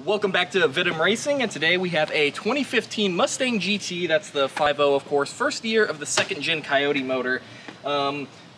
Welcome back to Vidum Racing, and today we have a 2015 Mustang GT. That's the 5.0, of course, first year of the second gen Coyote motor.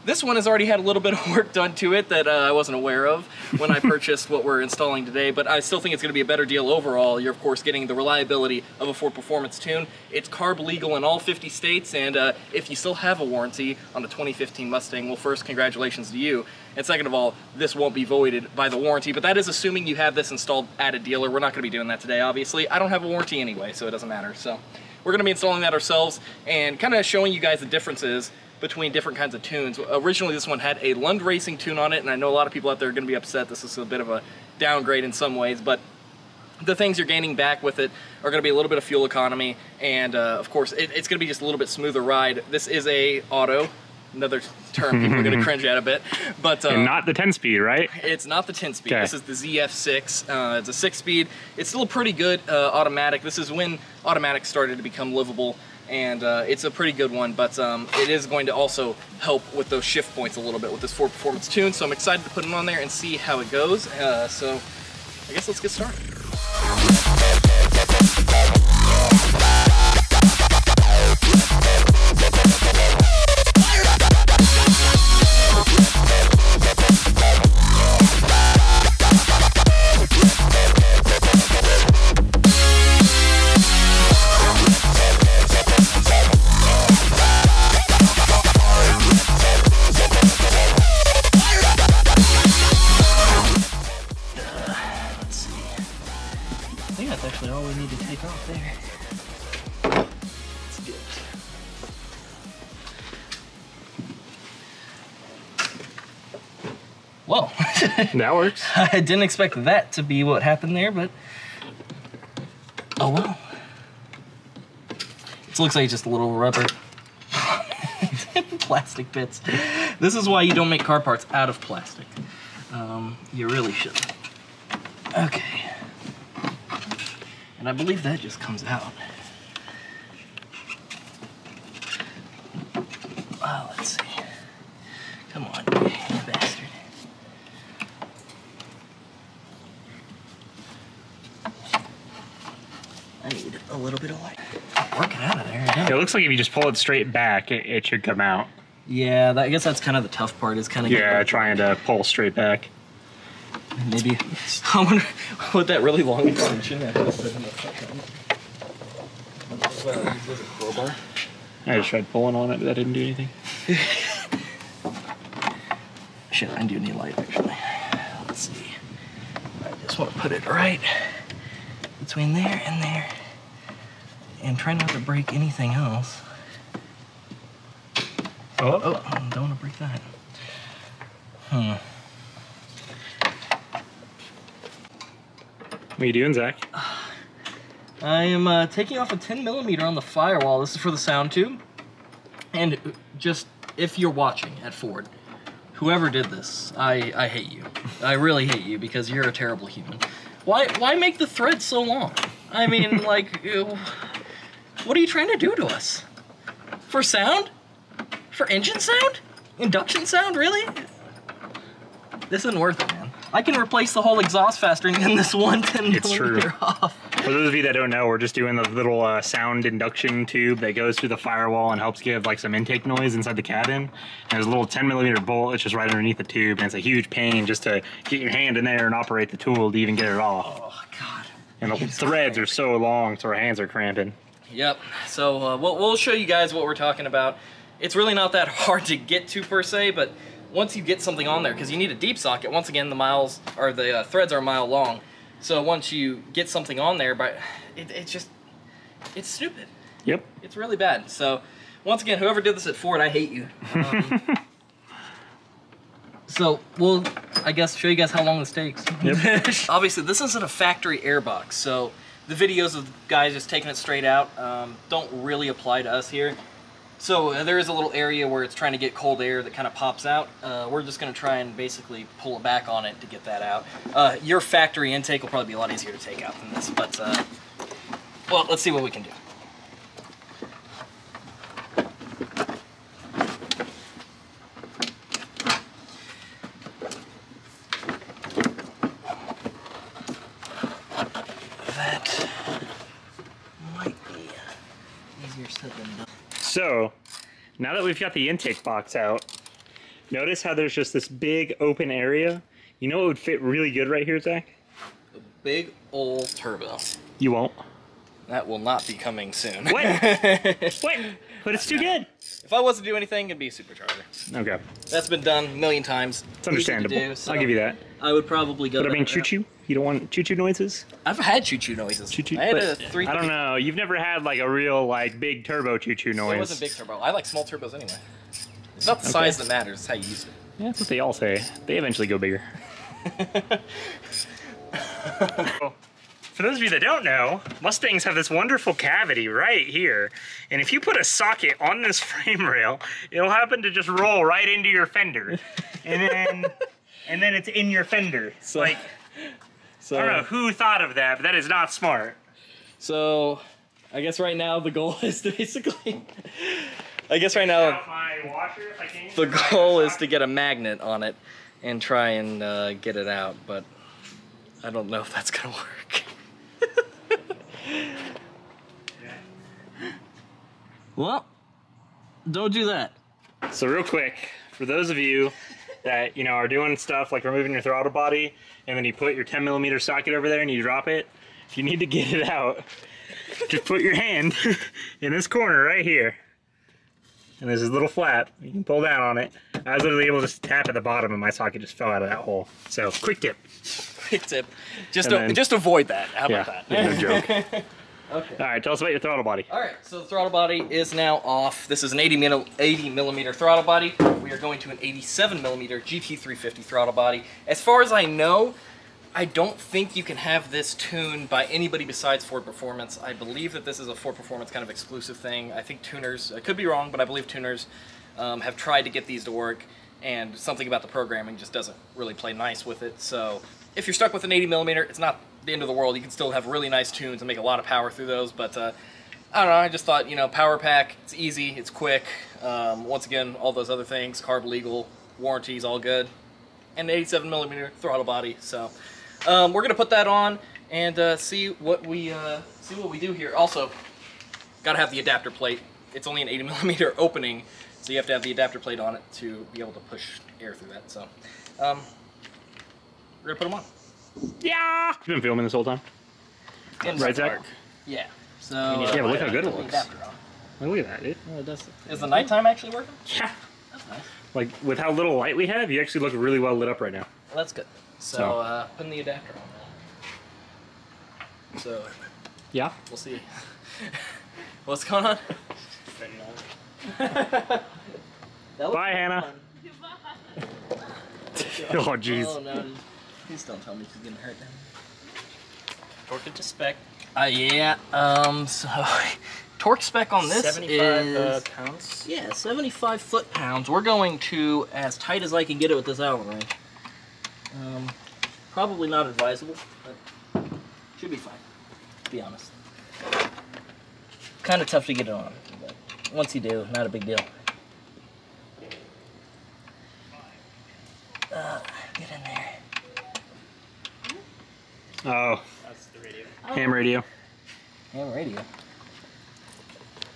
This one has already had a little bit of work done to it that I wasn't aware of when I purchased what we're installing today, but I still think it's going to be a better deal overall. You're, of course, getting the reliability of a Ford Performance tune. It's CARB legal in all 50 states, and if you still have a warranty on the 2015 Mustang, well, first, congratulations to you. And second of all, this won't be voided by the warranty, but that is assuming you have this installed at a dealer. We're not going to be doing that today, obviously. I don't have a warranty anyway, so it doesn't matter. So we're going to be installing that ourselves and kind of showing you guys the differences between different kinds of tunes. Originally, this one had a Lund Racing tune on it, and I know a lot of people out there are going to be upset. This is a bit of a downgrade in some ways, but the things you're gaining back with it are going to be a little bit of fuel economy, and of course, it's going to be just a little bit smoother ride. This is a auto. Another term people are going to cringe at a bit, but and not the 10-speed, right? It's not the 10-speed. Okay. This is the ZF6. It's a 6-speed. It's still a pretty good automatic. This is when automatics started to become livable, and it's a pretty good one. But it is going to also help with those shift points a little bit with this Ford Performance tune. So I'm excited to put it on there and see how it goes. So I guess let's get started. I think that's actually all we need to take off there. Let's get it. Whoa. That works. I didn't expect that to be what happened there, but oh well. It looks like just a little rubber plastic bits. This is why you don't make car parts out of plastic. You really shouldn't. Okay. And I believe that just comes out. Oh, let's see. Come on, you bastard. I need a little bit of light. Working out of there. It looks like if you just pull it straight back, it should come out. Yeah, I guess that's kind of the tough part, is kind of trying to pull straight back. Maybe. I wonder what that really long extension. I just tried pulling on it, but that didn't do anything. Shit, I do need light, actually. Let's see. I just want to put it right between there and there, and try not to break anything else. Oh, don't want to break that. What are you doing, Zach? I am taking off a 10mm on the firewall. This is for the sound tube. And just, if you're watching at Ford, whoever did this, I hate you. I really hate you, because you're a terrible human. Why make the thread so long? I mean, like, what are you trying to do to us? For sound? For engine sound? Induction sound, really? This isn't worth it, man. I can replace the whole exhaust faster than this one 10mm off. For those of you that don't know, we're just doing the little sound induction tube that goes through the firewall and helps give like some intake noise inside the cabin. And there's a little 10mm bolt that's just right underneath the tube, and it's a huge pain just to get your hand in there and operate the tool to even get it off. Oh, God. And the threads are so long, so our hands are cramping. Yep. So we'll show you guys what we're talking about. It's really not that hard to get to, per se, but once you get something on there, because you need a deep socket, once again, the threads are a mile long. So once you get something on there, but it's stupid. Yep. It's really bad. So once again, whoever did this at Ford, I hate you. So we'll, I guess, show you guys how long this takes. Yep. Obviously, this isn't a factory airbox, so the videos of guys just taking it straight out don't really apply to us here. So there is a little area where it's trying to get cold air that kind of pops out. We're just going to try and basically pull it back on it to get that out. Your factory intake will probably be a lot easier to take out than this, but well, let's see what we can do. that might be easier said than done. So, now that we've got the intake box out, notice how there's just this big open area? You know what would fit really good right here, Zach? A big old turbo. You won't. That will not be coming soon. What? What? But it's too good. If I was to do anything, it'd be a supercharger. Okay. That's been done a million times. It's understandable. Do, so I'll give you that. I would probably go. But I mean, choo-choo? You don't want choo-choo noises? I've had choo-choo noises. Choo-choo? I had But a 3. I don't know. You've never had like a real like big turbo choo-choo noise. It wasn't big turbo. I like small turbos anyway. It's not the size that matters. It's how you use it. Yeah, that's what they all say. They eventually go bigger. For those of you that don't know, Mustangs have this wonderful cavity right here. And if you put a socket on this frame rail, it'll happen to just roll right into your fender. And then it's in your fender. So, like, I don't know who thought of that, but that is not smart. So, I guess right now the goal is to basically... I guess right now the goal is to get a magnet on it and try and get it out, but I don't know if that's gonna work. Well, don't do that. So real quick, for those of you that are doing stuff like removing your throttle body, and then you put your 10mm socket over there and you drop it, if you need to get it out, just put your hand in this corner right here. And there's this little flap. You can pull down on it. I was literally able to just tap at the bottom and my socket just fell out of that hole. So, quick tip. Quick tip. Just avoid that. How about that? Yeah, no joke. Okay. All right, tell us about your throttle body. All right, so the throttle body is now off. This is an 80mm throttle body. We are going to an 87mm GT350 throttle body. As far as I know, I don't think you can have this tuned by anybody besides Ford Performance. I believe that this is a Ford Performance kind of exclusive thing. I think tuners, I could be wrong, but I believe tuners have tried to get these to work, and something about the programming just doesn't really play nice with it. So if you're stuck with an 80mm, it's not the end of the world. You can still have really nice tunes and make a lot of power through those, but I don't know, I just thought, power pack, it's easy, it's quick. Once again, all those other things, carb legal, warranties, all good. And an 87mm throttle body, so we're gonna put that on and see what we do here. Also, gotta have the adapter plate. It's only an 80mm opening, so you have to have the adapter plate on it to be able to push air through that. So we're gonna put them on. Yeah! You've been filming this whole time? Right, Zach? Yeah. So yeah, but look how good it looks. Adapter on. Look at that, dude. Oh, it does. Is the nighttime actually working? Yeah. That's nice. Like, with how little light we have, you actually look really well lit up right now. Well, that's good. So, putting the adapter on now. So, yeah, we'll see. What's going on? Bye, Hannah. Oh, jeez. Oh, no. Please don't tell me she's getting hurt now. Torque it to spec. Yeah, so, torque spec on this 75 is... pounds. Yeah, 75 foot-pounds. We're going to as tight as I can get it with this Allen wrench. Probably not advisable, but should be fine, to be honest. Kind of tough to get it on, but once you do, not a big deal. Get in there. Oh, That's the radio. ham radio. Ham radio.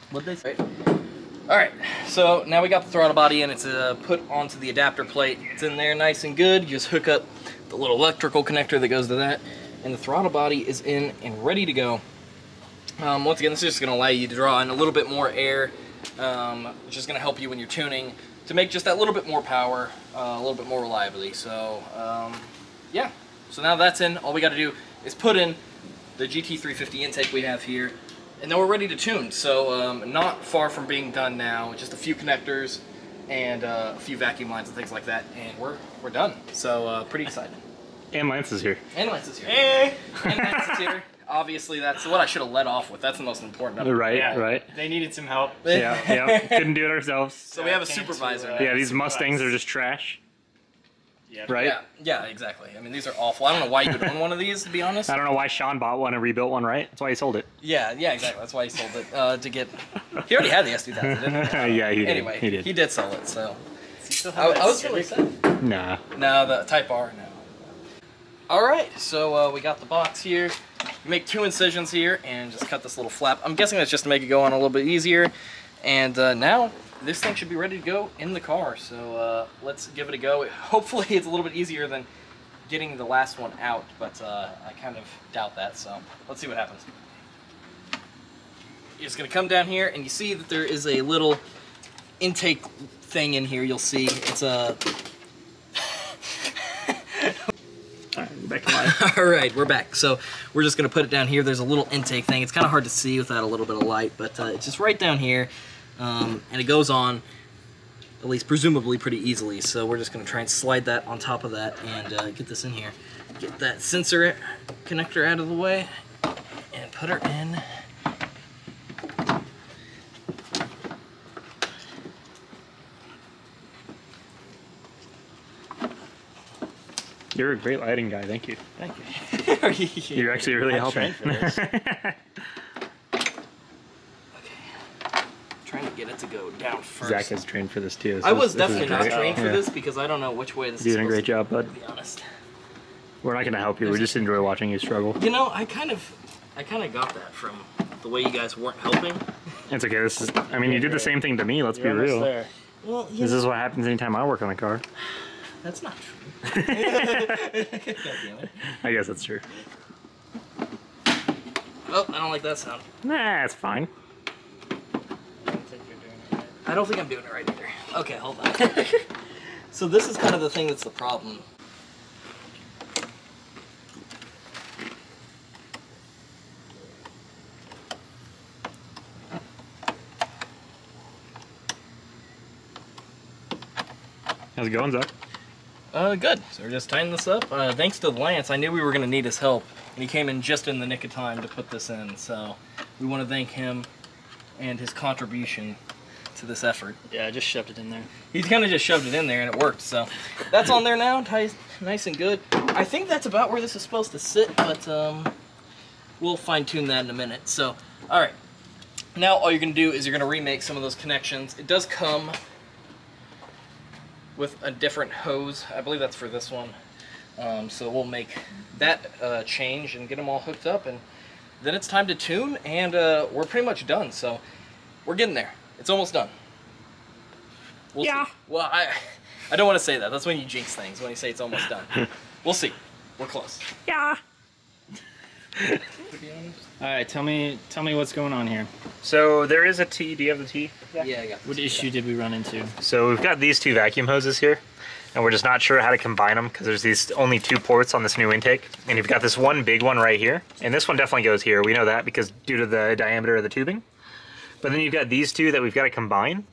What'd they say? Alright, so now we got the throttle body in. It's put onto the adapter plate. It's in there nice and good. You just hook up the little electrical connector that goes to that, and the throttle body is in and ready to go. Once again, this is just going to allow you to draw in a little bit more air, which is going to help you when you're tuning to make just that little bit more power, a little bit more reliably. So, yeah. So now that's in, all we got to do is put in the GT350 intake we have here, and then we're ready to tune. So not far from being done now, just a few connectors and a few vacuum lines and things like that, and we're done. So pretty excited. And Lance is here. And Lance is here. Hey! And Lance is here. Obviously, that's what I should have led off with. That's the most important. Right, Yeah, right. They needed some help. Yeah, yeah. Couldn't do it ourselves. So we have a Came supervisor. to, now. Yeah, these Mustangs are just trash. Yeah. Right? Yeah, yeah, exactly. I mean, these are awful. I don't know why you would own one of these, to be honest. I don't know why Sean bought one and rebuilt one, right? That's why he sold it. Yeah, yeah, exactly. That's why he sold it to get. He already had the S2000, didn't he? Yeah, he did. Anyway, He did. sell it. So Does he still have that I was really Civic? excited. Nah. No, the Type R, no. All right, so we got the box here. You make 2 incisions here and just cut this little flap. I'm guessing that's just to make it go on a little bit easier. And now this thing should be ready to go in the car. So let's give it a go. Hopefully it's a little bit easier than getting the last one out, but I kind of doubt that. So let's see what happens. You're just gonna come down here and you see that there is a little intake thing in here. You'll see it's a Alright, back to life. Alright, we're back. So we're just gonna put it down here. There's a little intake thing. It's kind of hard to see without a little bit of light, but it's just right down here, and it goes on, at least presumably, pretty easily. So we're just gonna try and slide that on top of that and get this in here. Get that sensor connector out of the way and put her in. You're a great lighting guy, thank you. Thank you. You're actually really helping. Okay. Trying to get it to go down first. Zach has trained for this too. I was definitely not trained for this because I don't know which way this is doing a great job, bud. to be honest. We're not going to help you. We just enjoy watching you struggle. You know, I kind of got that from the way you guys weren't helping. It's okay. This is. I mean, you did the same thing to me. Let's be real. There. Well, This is what happens anytime I work on a car. that's not true. God damn it. I guess that's true. Oh, I don't like that sound. Nah, it's fine. I don't think I'm doing it right either. Okay, hold on. So this is kind of the thing that's the problem. How's it going, Zach? Good. So we're just tying this up. Thanks to Lance, I knew we were going to need his help, and he came in just in the nick of time to put this in. So we want to thank him and his contribution to this effort. Yeah, I just shoved it in there. He kind of just shoved it in there, and it worked. So that's on there now, nice and good. I think that's about where this is supposed to sit, but we'll fine-tune that in a minute. So, all right. Now all you're going to do is you're going to remake some of those connections. It does come with a different hose. I believe that's for this one. So we'll make that change and get them all hooked up, and then it's time to tune, and we're pretty much done. So we're getting there. It's almost done. We'll see. Well, I don't want to say that. That's when you jinx things, when you say it's almost done. We'll see. We're close. Yeah. All right, tell me what's going on here. So there is a T. Do you have the T? Yeah, I got What issue did we run into? So we've got these 2 vacuum hoses here, and we're just not sure how to combine them because there's these only 2 ports on this new intake. And you've got this one big one right here, and this one definitely goes here. We know that because due to the diameter of the tubing. But then you've got these 2 that we've got to combine,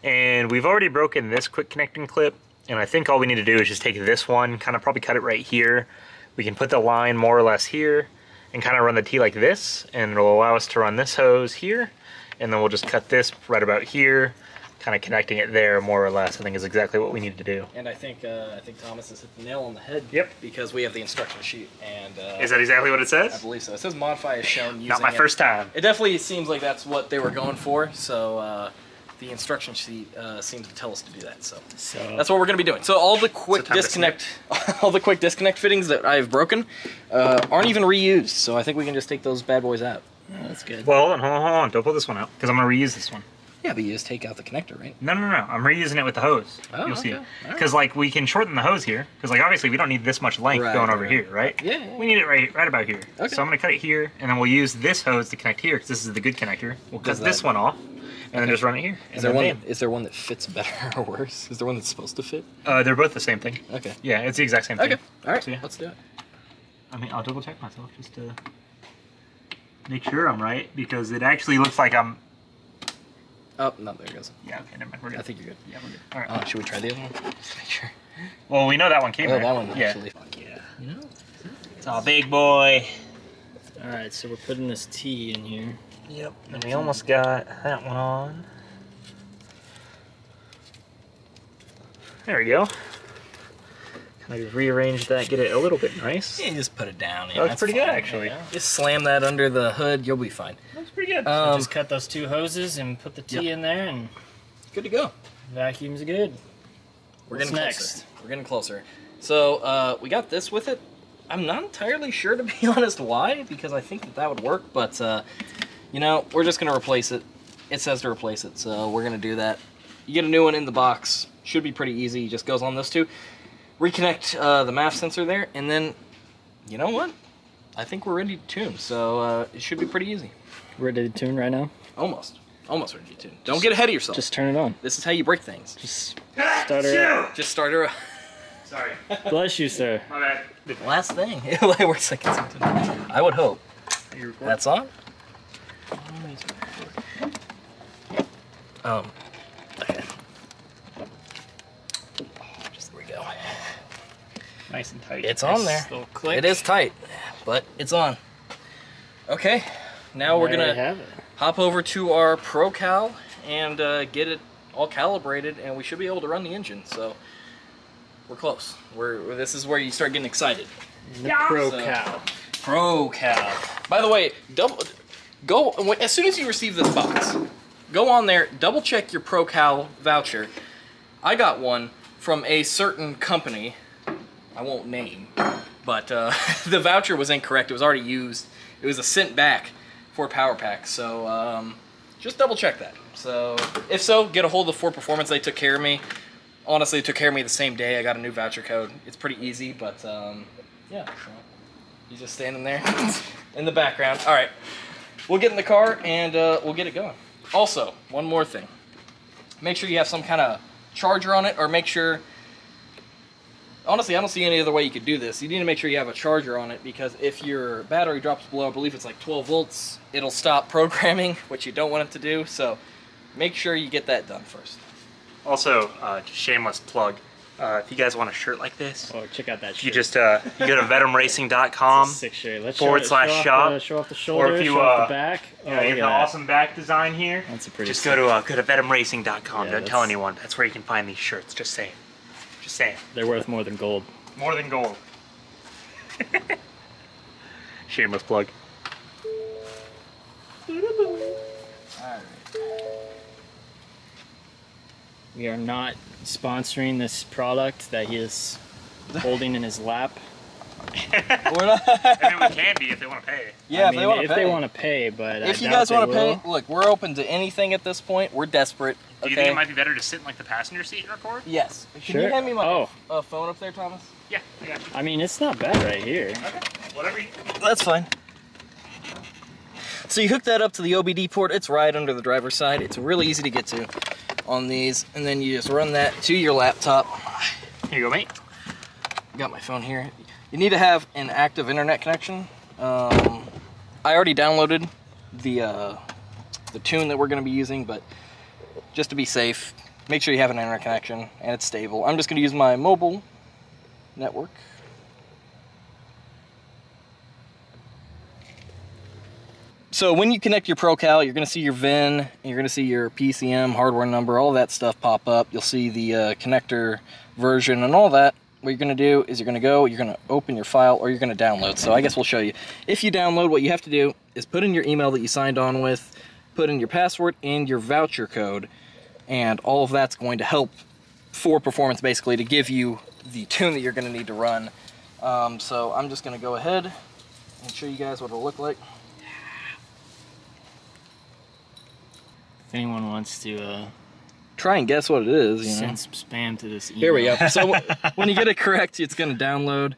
and we've already broken this quick connecting clip, and I think all we need to do is just take this one, kind of probably cut it right here. We can put the line more or less here, and kind of run the T like this, and it'll allow us to run this hose here, and then we'll just cut this right about here, kind of connecting it there more or less. I think is exactly what we need to do. And I think Thomas has hit the nail on the head. Yep. Because we have the instruction sheet, and Is that exactly what it I says? believe so. It says modify as shown using Not my first time. It definitely seems like that's what they were going for. So the instruction sheet seems to tell us to do that. So that's what we're going to be doing. So all the quick disconnect, fittings that I've broken aren't even reused. So I think we can just take those bad boys out. Oh, that's good. Well, hold on. Don't pull this one out because I'm going to reuse this one. Yeah, but you just take out the connector, right? No. I'm reusing it with the hose. Oh, You'll see it. okay. Because like we can shorten the hose here. Because like obviously we don't need this much length going over here, right? Yeah. We need it right about here. Okay. So I'm going to cut it here, and then we'll use this hose to connect here because this is the good connector. We'll cut this one off, and then just run it here. Is there one that fits better or worse? Is there one that's supposed to fit? They're both the same thing. Okay. Yeah, it's the exact same thing. Okay. All right. So, yeah. Let's do it. I mean, I'll double check myself just to make sure I'm right because it actually looks like I'm. Oh, no, there it goes. Yeah, okay, never mind. We're good. I think you're good. Yeah, we're good. All right. Should we try the other one? Just make sure. Well, we know that one came Oh, right. that one Yeah. actually. Fuck yeah. You know? It's all big boy. All right, so we're putting this T in here. Yep. And we almost got that one on. There we go. Kind of rearrange that, get it a little bit nice. Yeah, just put it down. Yeah, That looks that's pretty fine. good, actually. Yeah. Just slam that under the hood. You'll be fine. Looks pretty good. Just cut those 2 hoses and put the T in there, and Good to go. vacuum's good. We're What's getting next? closer. We're getting closer. So we got this with it. I'm not entirely sure, to be honest, why, because I think that that would work, but, you know, we're just going to replace it. It says to replace it, so we're going to do that. You get a new one in the box. Should be pretty easy. It just goes on those two. Reconnect the MAF sensor there, and then, you know what? I think we're ready to tune, so it should be pretty easy. Ready to tune right now? Almost. Almost ready to tune. Don't get ahead of yourself. Just turn it on. This is how you break things. Just start her up. Just start her up. Sorry. Bless you, sir. My bad. Last thing. It works like it's something. I would hope. That's on? Okay. Just there we go. Nice and tight. It's on there. Little click. It is tight, but it's on. Okay. Now we're There you gonna have it. hop over to our ProCal and get it all calibrated, and we should be able to run the engine. So we're close. This is where you start getting excited. The ProCal. ProCal. By the way, go as soon as you receive this box, go on there, double check your ProCal voucher. I got one from a certain company. I won't name, but the voucher was incorrect. It was already used. It was a sent back for Power Pack. So just double check that. So if so, get a hold of 4 Performance. They took care of me. Honestly, they took care of me the same day. I got a new voucher code. It's pretty easy, but yeah. So he's just standing there in the background. All right, we'll get in the car and we'll get it going. Also, one more thing. Make sure you have some kind of charger on it, or make sure. Honestly, I don't see any other way you could do this. You need to make sure you have a charger on it, because if your battery drops below, I believe it's like 12 volts, it'll stop programming, which you don't want it to do. So make sure you get that done first. Also, just shameless plug. If you guys want a shirt like this, Oh, check out that shirt. you just you go to veteranracing.com. Sick shirt. Let's /shop. Show off the shoulder, Or if you, show off the back. Oh, You look have at the that. awesome back design here. That's a pretty Just sick. go to veteranracing.com. Yeah, Don't tell that's- anyone. That's where you can find these shirts. Just saying. Just saying. They're worth more than gold. More than gold. Shameless plug. We are not sponsoring this product that he is holding in his lap. We're not. I mean, we can be if they want to pay. Yeah, I if they mean, want to if pay. they want to pay, but If I you doubt guys want they to pay, will. look, we're open to anything at this point. We're desperate. Do you Okay. think it might be better to sit in like the passenger seat and record? Yes. Can Sure. you hand me my Oh. phone up there, Thomas? Yeah, I got you. I mean, it's not bad right here. Okay, whatever you... That's fine. So you hook that up to the OBD port. It's right under the driver's side. It's really easy to get to on these, and then you just run that to your laptop. Here you go, mate. Got my phone here. You need to have an active internet connection. I already downloaded the tune that we're going to be using, but just to be safe, make sure you have an internet connection and it's stable. I'm just going to use my mobile network. So when you connect your ProCal, you're going to see your VIN, and you're going to see your PCM, hardware number, all that stuff pop up. You'll see the connector version and all that. What you're going to do is you're going to open your file, or you're going to download. So I guess we'll show you. If you download, what you have to do is put in your email that you signed on with, put in your password and your voucher code, and all of that's going to help for Performance, basically, to give you the tune that you're going to need to run. So I'm just going to go ahead and show you guys what it'll look like. If anyone wants to Try and guess what it is. You know? send some spam to this email. Here we go. So when you get it correct, it's going to download,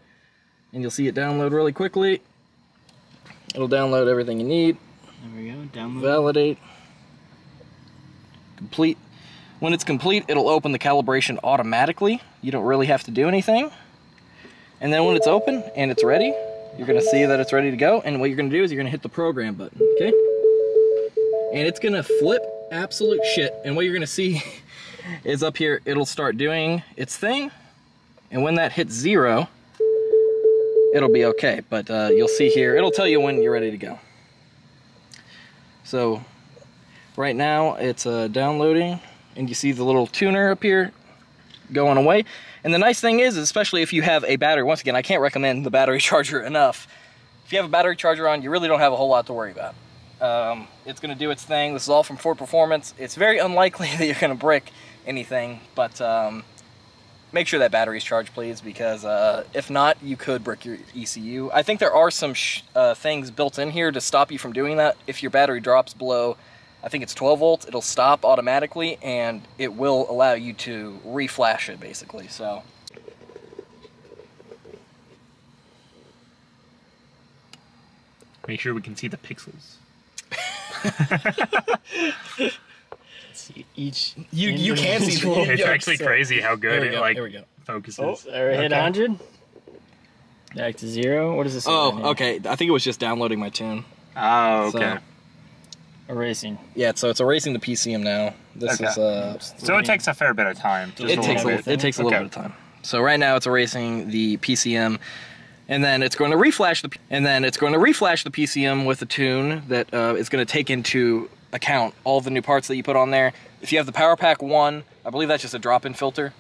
and you'll see it download really quickly. It'll download everything you need. There we go. Download. Validate. Complete. When it's complete, it'll open the calibration automatically. You don't really have to do anything. And then when it's open and it's ready, you're going to see that it's ready to go. And what you're going to do is you're going to hit the program button, okay? And it's going to flip absolute shit. And what you're going to see is up here, it'll start doing its thing. And when that hits 0, it'll be okay. But you'll see here, it'll tell you when you're ready to go. So right now it's downloading, and you see the little tuner up here going away. And the nice thing is, especially if you have a battery, once again, I can't recommend the battery charger enough. If you have a battery charger on, you really don't have a whole lot to worry about. It's going to do its thing. This is all from Ford Performance. It's very unlikely that you're going to brick anything, but make sure that battery's charged, please, because if not, you could brick your ECU. I think there are some things built in here to stop you from doing that. If your battery drops below, I think it's 12 volts, it'll stop automatically, and it will allow you to reflash it, basically. So. Make sure we can see the pixels. Each you can see the, it's actually crazy how good it like focuses. Oh, there we hit 100. Back to 0. What is this? Oh, okay. I think it was just downloading my tune. Oh, okay. So, erasing. Yeah, so it's erasing the PCM now. This is so it takes a fair bit of time. It takes a little bit of time. So right now it's erasing the PCM, and then it's going to reflash the PCM with a tune that is going to take into account all the new parts that you put on there. If you have the Power Pack 1, I believe that's just a drop-in filter.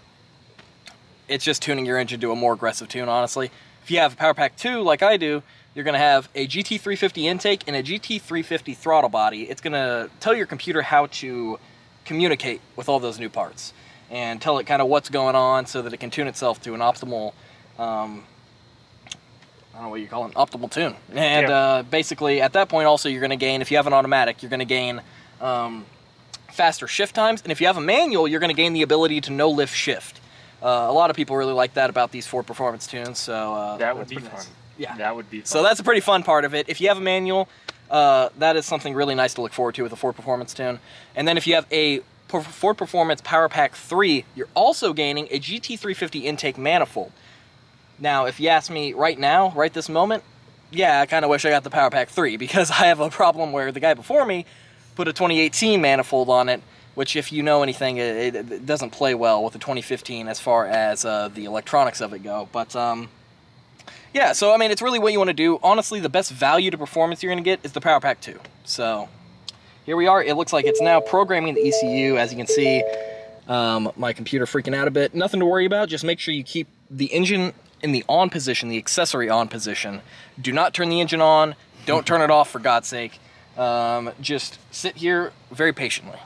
It's just tuning your engine to a more aggressive tune, honestly. If you have Power Pack 2, like I do, you're going to have a GT350 intake and a GT350 throttle body. It's going to tell your computer how to communicate with all those new parts and tell it kind of what's going on so that it can tune itself to an optimal, I don't know what you call it, optimal tune. And basically, at that point also, you're going to gain, if you have an automatic, you're going to gain faster shift times. And if you have a manual, you're going to gain the ability to no-lift shift. A lot of people really like that about these Ford Performance tunes. So that would be fun. Nice. Yeah, that would be fun. So that's a pretty fun part of it. If you have a manual, that is something really nice to look forward to with a Ford Performance tune. And then if you have a Ford Performance Power Pack 3, you're also gaining a GT350 intake manifold. Now, if you ask me right now, right this moment, yeah, I kind of wish I got the Power Pack 3 because I have a problem where the guy before me put a 2018 manifold on it, which if you know anything, it doesn't play well with the 2015 as far as the electronics of it go. But yeah, so I mean, it's really what you want to do. Honestly, the best value to performance you're going to get is the Power Pack 2. So here we are. It looks like it's now programming the ECU. As you can see, my computer freaking out a bit. Nothing to worry about. Just make sure you keep the engine in the on position, the accessory on position. Do not turn the engine on. Don't turn it off, for God's sake. Just sit here very patiently.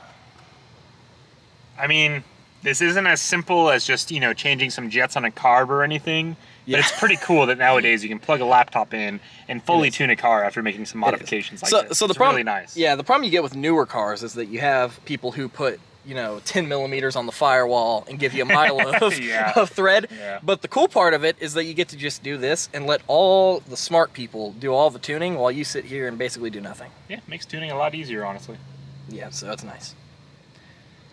I mean, this isn't as simple as just, you know, changing some jets on a carb or anything. Yeah. But it's pretty cool that nowadays you can plug a laptop in and fully tune a car after making some modifications like this. So the it's problem, really nice. Yeah, the problem you get with newer cars is that you have people who put, you know, 10 millimeters on the firewall and give you a mile of thread. Yeah. But the cool part of it is that you get to just do this and let all the smart people do all the tuning while you sit here and basically do nothing. Yeah, makes tuning a lot easier, honestly. Yeah, so that's nice.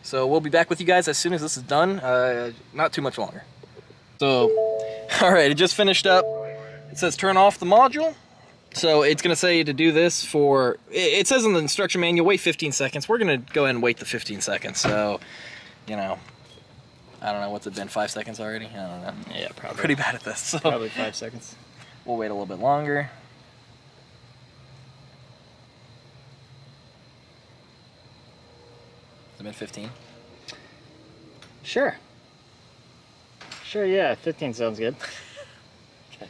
So we'll be back with you guys as soon as this is done. Not too much longer. So, all right, it just finished up. It says turn off the module. So it's going to say to do this for, it says in the instruction manual, wait 15 seconds. We're going to go ahead and wait the 15 seconds. So, you know, I don't know, what's it been, 5 seconds already? I don't know. Yeah, probably. Pretty bad at this. So probably 5 seconds. We'll wait a little bit longer. Has it been 15? Sure. Sure, yeah, 15 sounds good. Okay.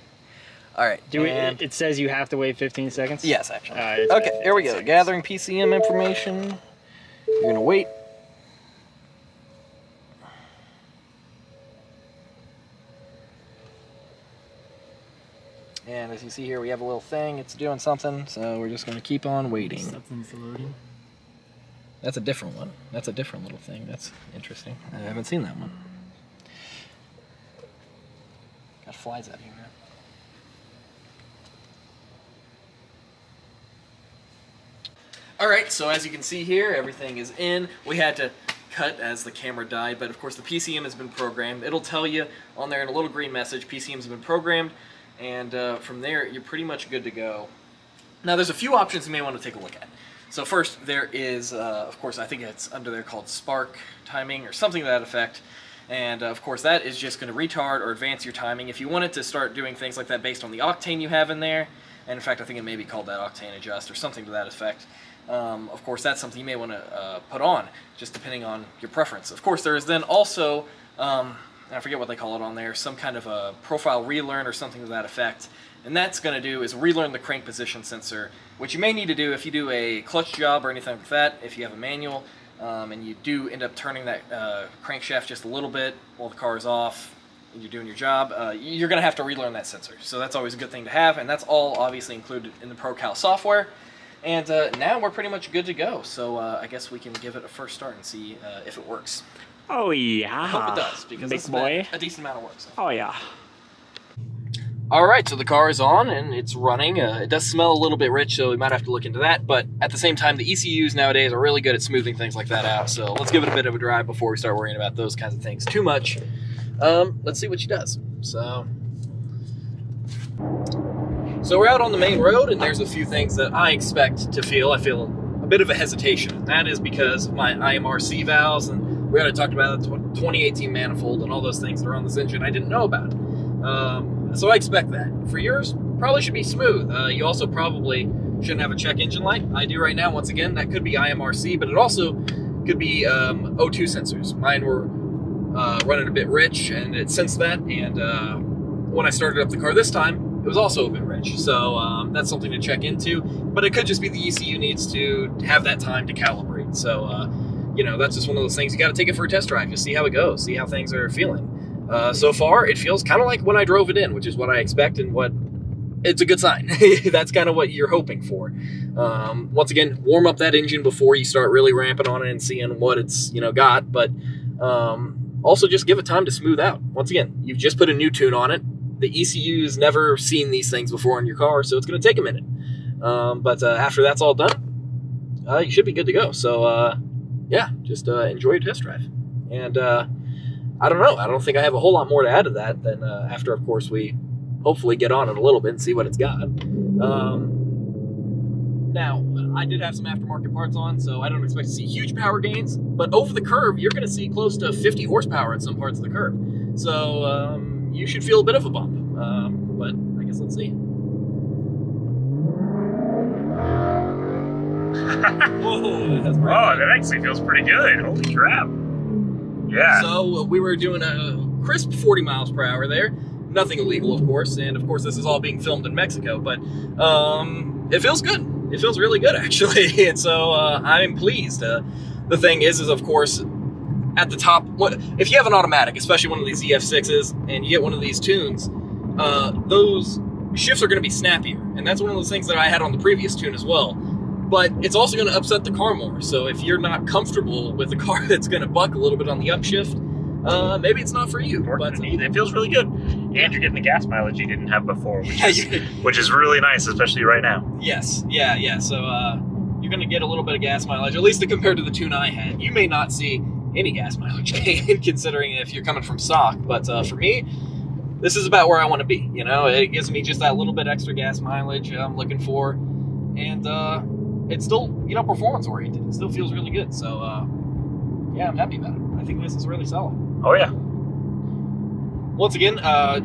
All right. It says you have to wait 15 seconds? Yes, actually. Okay, here we go. Seconds. Gathering PCM information. You're going to wait. And as you see here, we have a little thing. It's doing something, so we're just going to keep on waiting. Something's loading. That's a different one. That's a different little thing. That's interesting. I haven't seen that one. Got flies out here, man. Alright, so as you can see here, everything is in. We had to cut as the camera died, but of course the PCM has been programmed. It'll tell you on there in a little green message, PCM's been programmed, and from there, you're pretty much good to go. Now, there's a few options you may want to take a look at. So first, there is, of course, I think it's under there called spark timing or something to that effect. And of course, that is just going to retard or advance your timing. If you wanted to start doing things like that based on the octane you have in there, and in fact, I think it may be called that octane adjust or something to that effect. Of course, that's something you may want to put on, just depending on your preference. Of course, there is then also, I forget what they call it on there, some kind of a profile relearn or something to that effect. And that's going to do is relearn the crank position sensor, which you may need to do if you do a clutch job or anything like that, if you have a manual, and you do end up turning that crankshaft just a little bit while the car is off. and you're doing your job, you're going to have to relearn that sensor. So that's always a good thing to have, and that's all obviously included in the ProCal software. And now we're pretty much good to go. So I guess we can give it a first start and see if it works. Oh yeah. I hope it does, because Big it's boy. a decent amount of work. So. Oh yeah. Alright, so the car is on and it's running. It does smell a little bit rich, so we might have to look into that. But at the same time, the ECUs nowadays are really good at smoothing things like that out. So let's give it a bit of a drive before we start worrying about those kinds of things too much. Let's see what she does. So we're out on the main road, and there's a few things that I expect to feel. I feel a bit of a hesitation, and that is because of my IMRC valves, and we already talked about the 2018 manifold and all those things that are on this engine I didn't know about. So I expect that. For yours, probably should be smooth. You also probably shouldn't have a check engine light. I do right now, once again. That could be IMRC, but it also could be O2 sensors. Mine were running a bit rich, and it sensed that, and when I started up the car this time, it was also a bit rich. So that's something to check into, but it could just be the ECU needs to have that time to calibrate. So, you know, that's just one of those things. You got to take it for a test drive, just see how it goes, see how things are feeling. So far, it feels kind of like when I drove it in, which is what I expect and what it's a good sign. That's kind of what you're hoping for. Once again, warm up that engine before you start really ramping on it and seeing what it's, you know, got. But also just give it time to smooth out. Once again, you've just put a new tune on it. The ECU's never seen these things before in your car, so it's going to take a minute. But after that's all done, you should be good to go. So yeah, just enjoy your test drive. And I don't know. I don't think I have a whole lot more to add to that than after, of course, we hopefully get on it a little bit and see what it's got. Now, I did have some aftermarket parts on, so I don't expect to see huge power gains, but over the curve, you're going to see close to 50 horsepower at some parts of the curve. So you should feel a bit of a bump, but I guess let's see. Whoa, that's pretty good. That actually feels pretty good. Holy crap. Yeah. So we were doing a crisp 40 miles per hour there. Nothing illegal, of course, and of course this is all being filmed in Mexico, but it feels good. It feels really good, actually, and so I'm pleased. The thing is of course, at the top, if you have an automatic, especially one of these EF6s, and you get one of these tunes, those shifts are going to be snappier, and that's one of those things that I had on the previous tune as well. But it's also going to upset the car more. So if you're not comfortable with a car that's going to buck a little bit on the upshift, maybe it's not for you. But it feels really good. And you're getting the gas mileage you didn't have before, which is really nice, especially right now. Yes, yeah. So you're going to get a little bit of gas mileage, at least compared to the tune I had. You may not see any gas mileage gain, considering if you're coming from stock. But for me, this is about where I want to be. You know, it gives me just that little bit extra gas mileage I'm looking for. And it's still, you know, performance oriented. It still feels really good. So, yeah, I'm happy about it. I think this is really solid. Oh, yeah. Once again,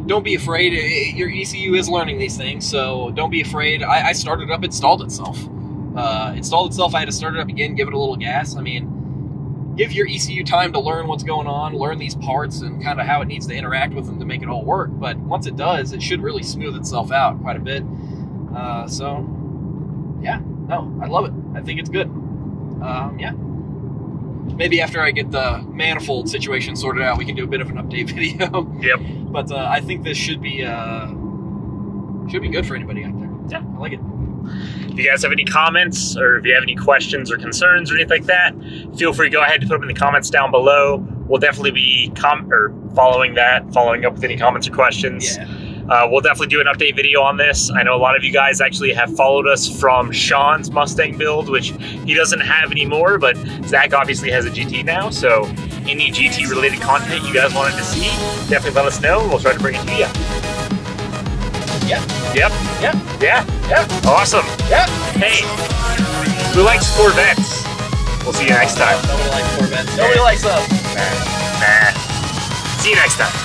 don't be afraid. Your ECU is learning these things, so don't be afraid. I started it up, installed itself. I had to start it up again, give it a little gas. I mean, give your ECU time to learn what's going on, learn these parts and kind of how it needs to interact with them to make it all work. But once it does, it should really smooth itself out quite a bit. So, yeah. No, I love it. I think it's good. Yeah. Maybe after I get the manifold situation sorted out, we can do a bit of an update video. Yep. But I think this should be good for anybody out there. Yeah, I like it. If you guys have any comments, or if you have any questions or concerns or anything like that, feel free to go ahead and put them in the comments down below. We'll definitely be following up with any comments or questions. Yeah. We'll definitely do an update video on this. I know a lot of you guys actually have followed us from Sean's Mustang build, which he doesn't have anymore, but Zach obviously has a GT now, so any GT related content you guys wanted to see, definitely let us know and we'll try to bring it to you. Yeah. Yep. Yeah. Yeah. Yeah. Awesome. Yeah. Hey, who likes Corvettes? We'll see you next time. Nobody likes Corvettes. Nobody likes them. Nah. See you next time.